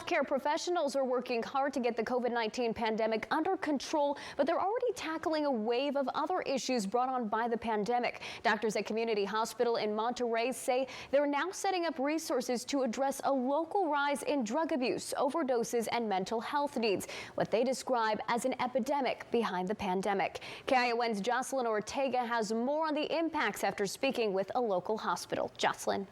Healthcare professionals are working hard to get the COVID-19 pandemic under control, but they're already tackling a wave of other issues brought on by the pandemic. Doctors at Community Hospital in Monterey say they're now setting up resources to address a local rise in drug abuse, overdoses, and mental health needs, what they describe as an epidemic behind the pandemic. KION's Jocelyn Ortega has more on the impacts after speaking with a local hospital. Jocelyn.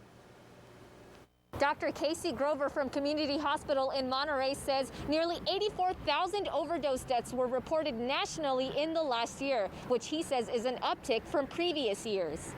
Dr. Casey Grover from Community Hospital in Monterey says nearly 84,000 overdose deaths were reported nationally in the last year, which he says is an uptick from previous years.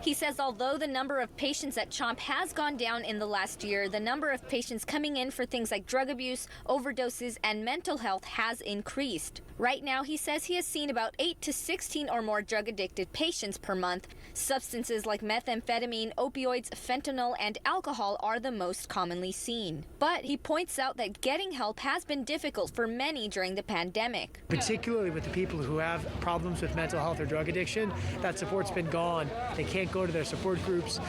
He says although the number of patients at CHOMP has gone down in the last year, the number of patients coming in for things like drug abuse, overdoses, and mental health has increased. Right now, he says he has seen about 8 to 16 or more drug-addicted patients per month. Substances like methamphetamine, opioids, fentanyl, and alcohol are the most commonly seen. But he points out that getting help has been difficult for many during the pandemic. Particularly with the people who have problems with mental health or drug addiction, that support's been gone. They can't go to their support groups.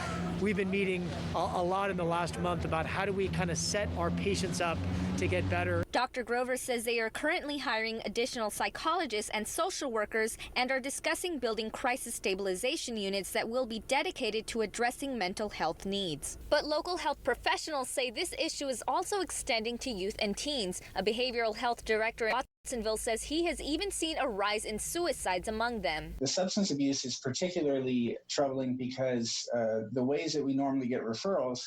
We've been meeting a lot in the last month about how do we kind of set our patients up to get better. Dr. Grover says they are currently hiring additional psychologists and social workers and are discussing building crisis stabilization units that will be dedicated to addressing mental health needs. But local health professionals say this issue is also extending to youth and teens. A behavioral health director at Watsonville says he has even seen a rise in suicides among them. The substance abuse is particularly troubling because the ways that we normally get referrals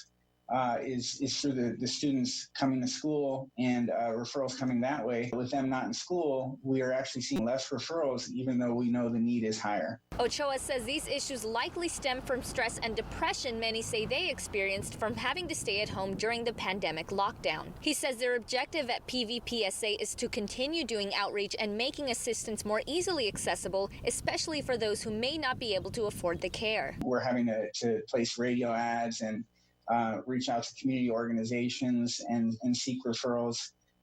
is through the students coming to school and referrals coming that way. With them not in school, we are actually seeing less referrals, even though we know the need is higher. Ochoa says these issues likely stem from stress and depression many say they experienced from having to stay at home during the pandemic lockdown. He says their objective at PVPSA is to continue doing outreach and making assistance more easily accessible, especially for those who may not be able to afford the care. We're having to place radio ads and reach out to community organizations and seek referrals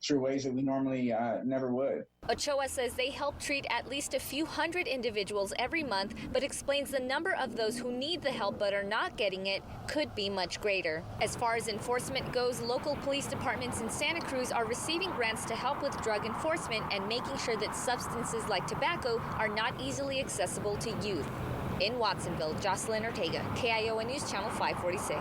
through ways that we normally never would. Ochoa says they help treat at least a few hundred individuals every month, but explains the number of those who need the help but are not getting it could be much greater. As far as enforcement goes, local police departments in Santa Cruz are receiving grants to help with drug enforcement and making sure that substances like tobacco are not easily accessible to youth. In Watsonville, Jocelyn Ortega, KION News Channel 546.